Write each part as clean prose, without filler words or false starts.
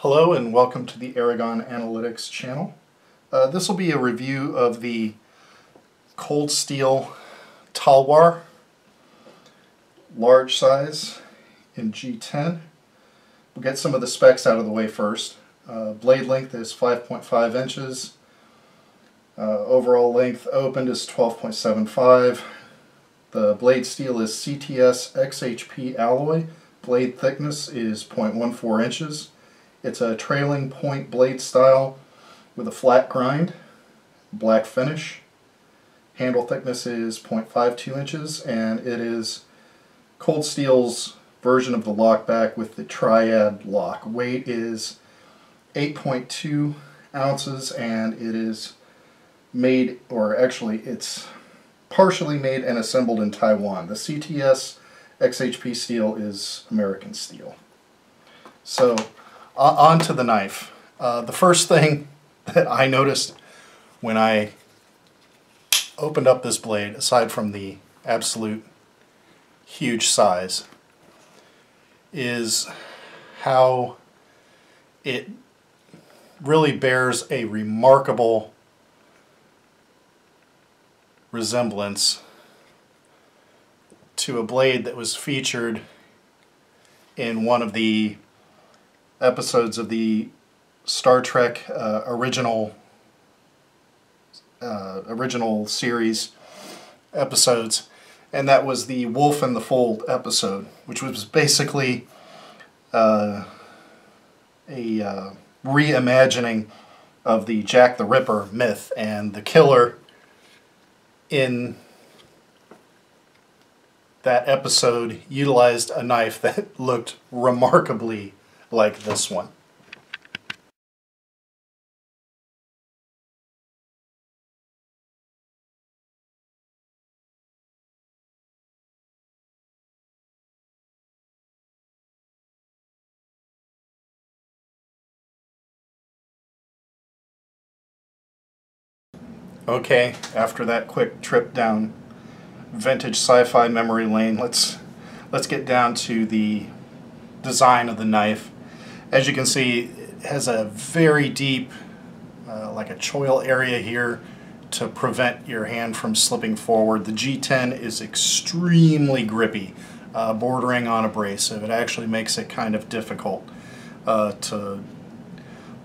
Hello and welcome to the Aragon Analytics channel. This will be a review of the Cold Steel Talwar, large size in G10. We'll get some of the specs out of the way first. Blade length is 5.5 inches. Overall length opened is 12.75. The blade steel is CTSXHP alloy. Blade thickness is 0.14 inches. It's a trailing point blade style with a flat grind, black finish. Handle thickness is 0.52 inches, and it is Cold Steel's version of the lockback with the triad lock. Weight is 8.2 ounces, and it is made, or actually it's partially made and assembled in Taiwan. The CTS XHP steel is American steel. So on to the knife. The first thing that I noticed when I opened up this blade, aside from the absolute huge size, is how it really bears a remarkable resemblance to a blade that was featured in one of the episodes of the Star Trek original series episodes, and that was the Wolf in the Fold episode, which was basically a reimagining of the Jack the Ripper myth, and the killer in that episode utilized a knife that looked remarkably like this one. Okay, after that quick trip down vintage sci-fi memory lane, let's get down to the design of the knife. As you can see, it has a very deep, like a choil area here to prevent your hand from slipping forward. The G10 is extremely grippy, bordering on abrasive. It actually makes it kind of difficult to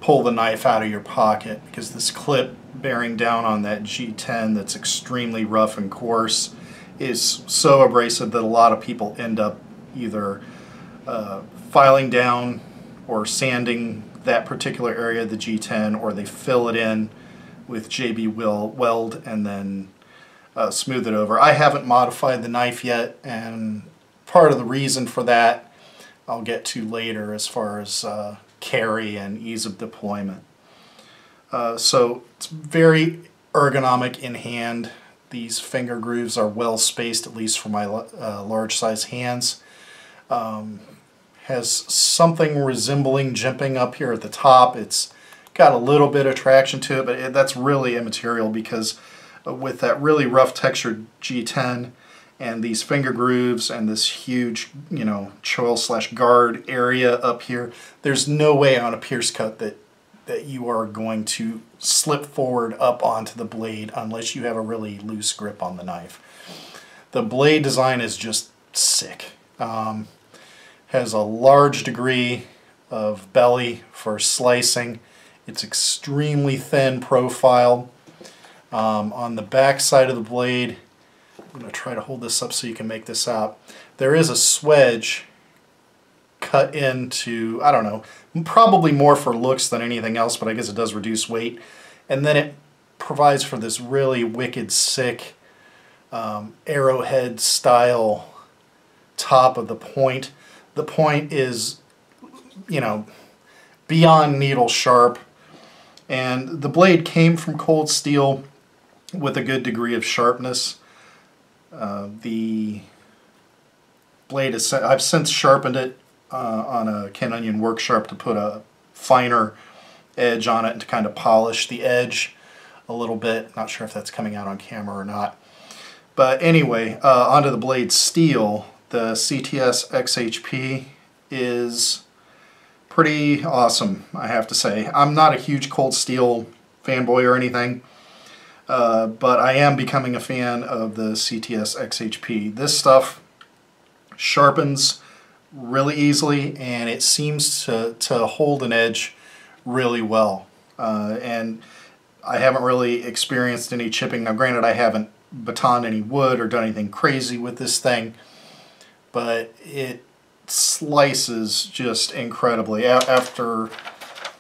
pull the knife out of your pocket, because this clip bearing down on that G10 that's extremely rough and coarse is so abrasive that a lot of people end up either filing down or sanding that particular area of the G10, or they fill it in with JB Weld and then smooth it over. I haven't modified the knife yet, and part of the reason for that I'll get to later as far as carry and ease of deployment. So it's very ergonomic in hand. These finger grooves are well spaced, at least for my large size hands. Has something resembling jimping up here at the top. It's got a little bit of traction to it, but that's really immaterial, because with that really rough textured G10 and these finger grooves and this huge, choil / guard area up here, there's no way on a pierce cut that you are going to slip forward up onto the blade unless you have a really loose grip on the knife. The blade design is just sick. Has a large degree of belly for slicing. It's extremely thin profile. On the back side of the blade, I'm going to try to hold this up so you can make this out. There is a swedge cut into, I don't know, probably more for looks than anything else, but I guess it does reduce weight. And then it provides for this really wicked, sick arrowhead style top of the point. The point is, beyond needle sharp, and the blade came from Cold Steel with a good degree of sharpness. The blade is, I've since sharpened it on a Ken Onion work sharp to put a finer edge on it and to kind of polish the edge a little bit. Not sure if that's coming out on camera or not. But anyway, onto the blade steel. The CTS XHP is pretty awesome, I have to say. I'm not a huge Cold Steel fanboy or anything, but I am becoming a fan of the CTSXHP. This stuff sharpens really easily, and it seems to hold an edge really well. And I haven't really experienced any chipping. Now granted, I haven't batoned any wood or done anything crazy with this thing, but it slices just incredibly. After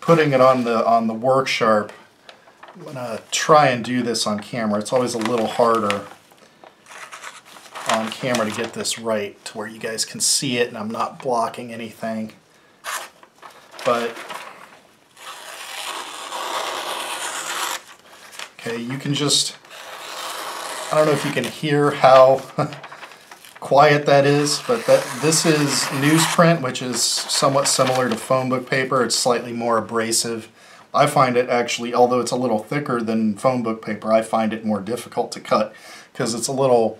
putting it on the work sharp, I'm gonna try and do this on camera. It's always a little harder on camera to get this right to where you guys can see it and I'm not blocking anything. But okay, you can just, I don't know if you can hear how quiet that is, but this is newsprint, which is somewhat similar to phone book paper. It's slightly more abrasive. I find it actually, although it's a little thicker than phone book paper, I find it more difficult to cut because it's a little,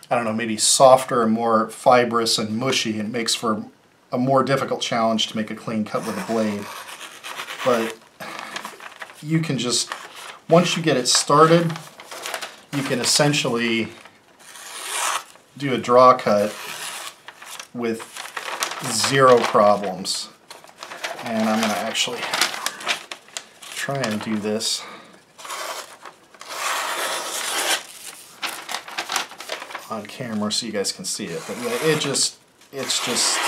I don't know, maybe softer and more fibrous and mushy, and it makes for a more difficult challenge to make a clean cut with a blade. But you can just, once you get it started, you can essentially do a draw cut with zero problems. And I'm going to actually try and do this on camera so you guys can see it. But yeah, it's just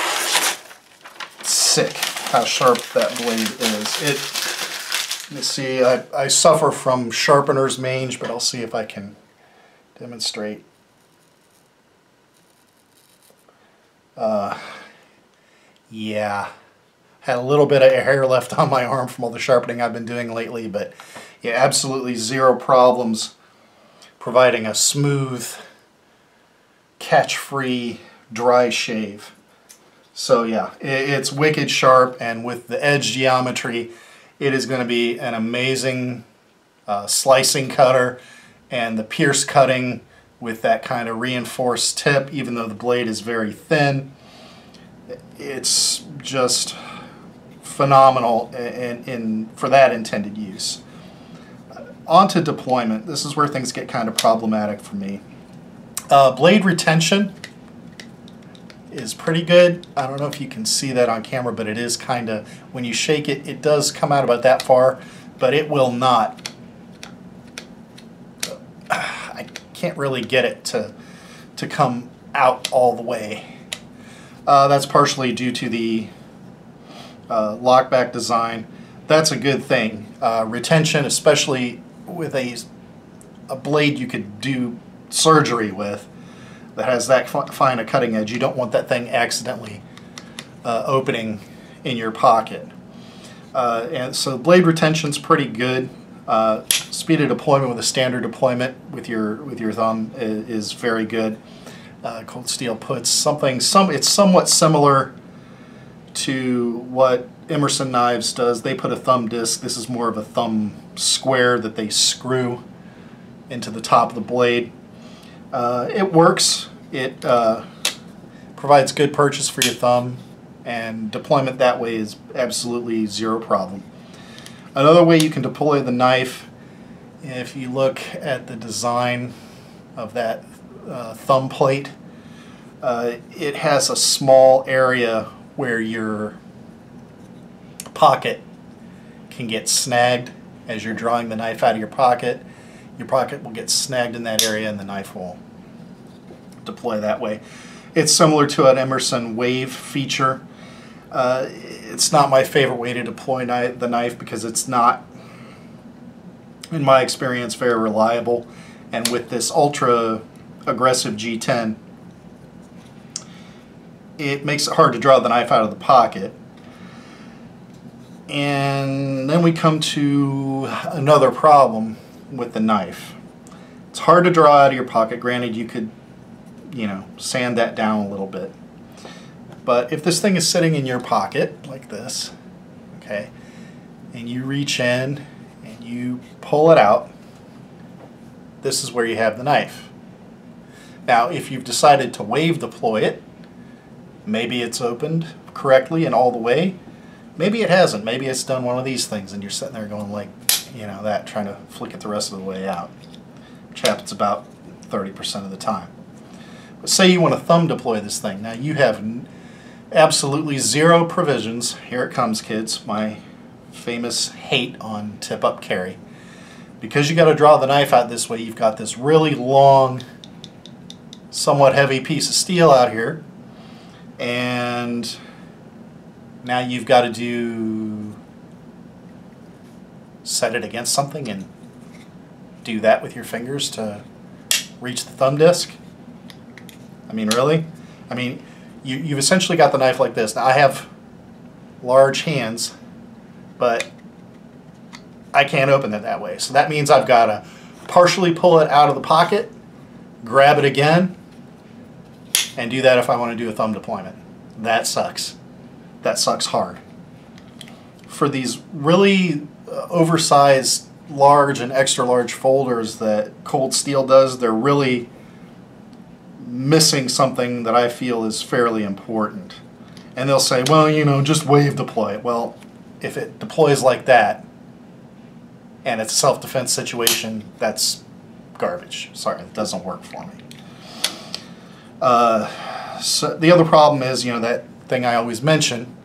sick how sharp that blade is. Let's see, I suffer from sharpener's mange, but I'll see if I can demonstrate. Yeah, had a little bit of hair left on my arm from all the sharpening I've been doing lately, but yeah, absolutely zero problems providing a smooth, catch-free, dry shave. So yeah, it's wicked sharp, and with the edge geometry, it is going to be an amazing slicing cutter, and the pierce cutting with that kind of reinforced tip, even though the blade is very thin, it's just phenomenal for that intended use. On to deployment. This is where things get kind of problematic for me. Blade retention is pretty good. I don't know if you can see that on camera, but it is kind of, when you shake it, it does come out about that far, but it will not. I can't really get it to come out all the way. That's partially due to the lockback design. That's a good thing. Retention, especially with a blade you could do surgery with that has that fine a cutting edge, you don't want that thing accidentally opening in your pocket. And so blade retention's pretty good. Speed of deployment with a standard deployment with your thumb is very good. Cold Steel puts something, it's somewhat similar to what Emerson Knives does. They put a thumb disc. This is more of a thumb square that they screw into the top of the blade. It works. It provides good purchase for your thumb, and deployment that way is absolutely zero problem. Another way you can deploy the knife, if you look at the design of that thumb plate, it has a small area where your pocket can get snagged as you're drawing the knife out of your pocket. Your pocket will get snagged in that area and the knife will deploy that way. It's similar to an Emerson wave feature. It's not my favorite way to deploy the knife because it's not, in my experience, very reliable. And with this ultra aggressive G10, it makes it hard to draw the knife out of the pocket. And then we come to another problem with the knife. It's hard to draw out of your pocket. Granted, you could, sand that down a little bit. But if this thing is sitting in your pocket like this, okay, and you reach in and you pull it out, this is where you have the knife. Now, if you've decided to wave deploy it, maybe it's opened correctly and all the way, Maybe it hasn't. Maybe it's done one of these things and you're sitting there going like, you know, that, trying to flick it the rest of the way out, which happens about 30% of the time. But say you want to thumb deploy this thing. Now you have absolutely zero provisions. Here it comes, kids. My famous hate on tip-up carry. Because you got to draw the knife out this way, you've got this really long, somewhat heavy piece of steel out here, and now you've got to set it against something and do that with your fingers to reach the thumb disc. I mean, really? I mean, you've essentially got the knife like this. Now I have large hands, but I can't open it that way. So that means I've got to partially pull it out of the pocket, grab it again, and do that if I want to do a thumb deployment. That sucks. That sucks hard. For these really oversized, large and extra large folders that Cold Steel does, they're really missing something that I feel is fairly important. And they'll say, well, you know, just wave deploy it. Well, if it deploys like that, and it's a self-defense situation, that's garbage. Sorry, it doesn't work for me. So the other problem is, you know, that thing I always mention,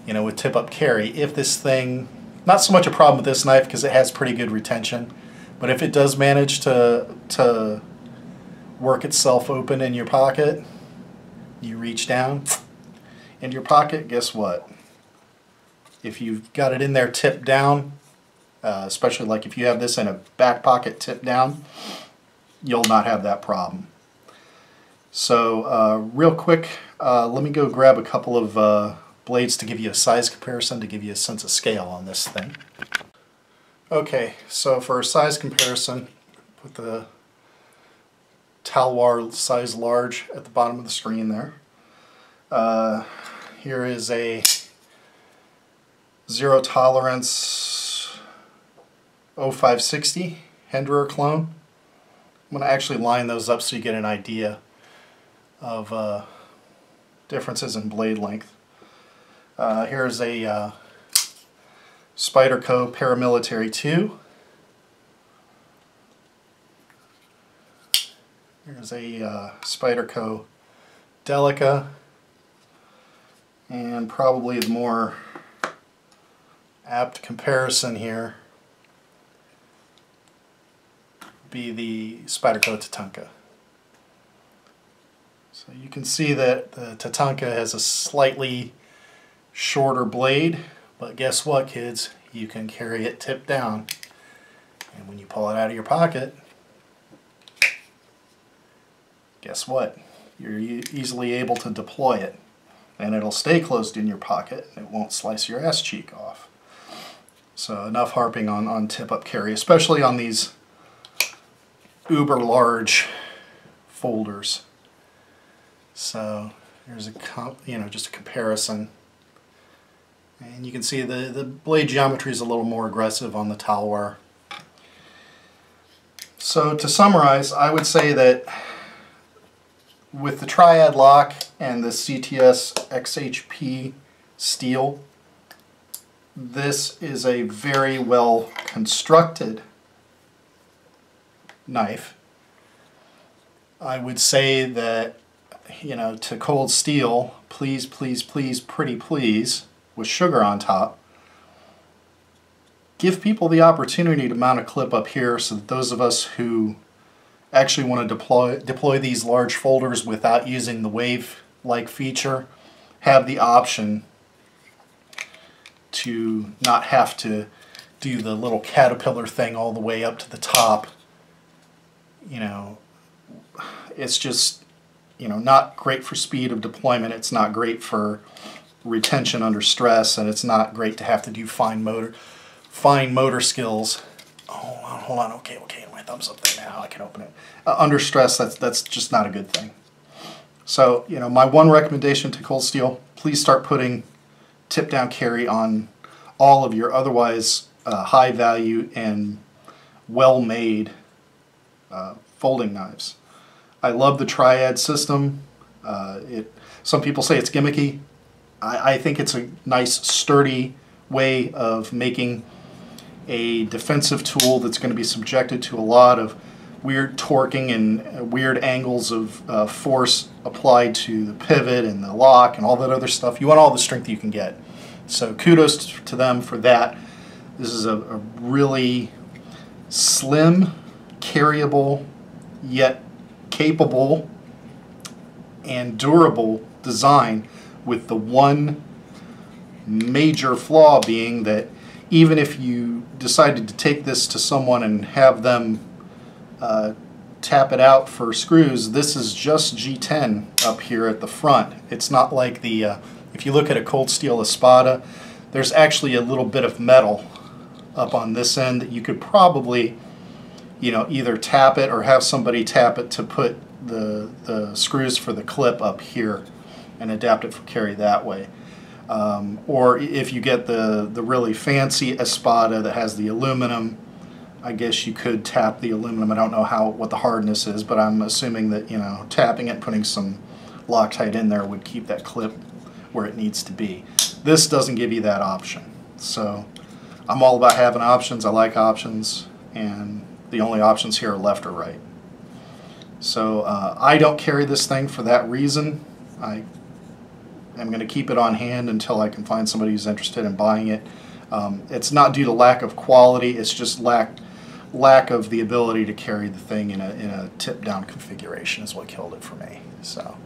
you know, with tip-up carry. If this thing, not so much a problem with this knife because it has pretty good retention, but if it does manage to work itself open in your pocket, you reach down in your pocket, guess what? If you've got it in there tipped down, especially like if you have this in a back pocket tipped down, you'll not have that problem. So real quick, let me go grab a couple of blades to give you a size comparison, to give you a sense of scale on this thing. Okay, so for a size comparison, put the Talwar size large at the bottom of the screen there. Here is a zero tolerance 0560 Hendrer clone. I'm going to actually line those up so you get an idea of differences in blade length. Here's a Spyderco Paramilitary 2. Here's a Spyderco Delica, and probably the more apt comparison here would be the Spyderco Tatanka. So you can see that the Tatanka has a slightly shorter blade, but guess what, kids? You can carry it tipped down, and when you pull it out of your pocket, guess what? You're easily able to deploy it, and it'll stay closed in your pocket. It won't slice your ass cheek off. So enough harping on tip-up carry, especially on these uber large folders. So here's a just a comparison, and you can see the blade geometry is a little more aggressive on the Talwar. So to summarize, I would say that with the triad lock and the CTSXHP steel, this is a very well constructed knife. I would say that, you know, to Cold Steel, please, please, please, pretty please, with sugar on top, give people the opportunity to mount a clip up here so that those of us who actually want to deploy these large folders without using the wave-like feature have the option to not have to do the little caterpillar thing all the way up to the top. You know, it's just, you know, not great for speed of deployment. It's not great for retention under stress, and it's not great to have to do fine motor skills. Hold on. Okay, my thumb's up there now. I can open it. Under stress, that's just not a good thing. So, you know, my one recommendation to Cold Steel: please start putting tip-down carry on all of your otherwise high-value and well-made folding knives. I love the triad system. Some people say it's gimmicky. I think it's a nice sturdy way of making a defensive tool that's going to be subjected to a lot of weird torquing and weird angles of force applied to the pivot and the lock and all that other stuff. You want all the strength you can get. So kudos to them for that. This is a really slim, carryable, yet capable and durable design, with the one major flaw being that even if you decided to take this to someone and have them tap it out for screws, this is just G10 up here at the front. It's not like the, if you look at a Cold Steel Espada, there's actually a little bit of metal up on this end that you could probably, you know, either tap it or have somebody tap it to put the screws for the clip up here and adapt it for carry that way. Or if you get the really fancy Espada that has the aluminum, I guess you could tap the aluminum. I don't know what the hardness is, but I'm assuming that, you know, tapping it, putting some Loctite in there would keep that clip where it needs to be. This doesn't give you that option. So I'm all about having options. I like options, and the only options here are left or right. So I don't carry this thing for that reason. I'm going to keep it on hand until I can find somebody who's interested in buying it. It's not due to lack of quality, it's just lack of the ability to carry the thing in a tip-down configuration is what killed it for me. So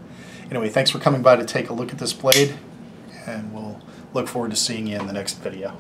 anyway, thanks for coming by to take a look at this blade, and we'll look forward to seeing you in the next video.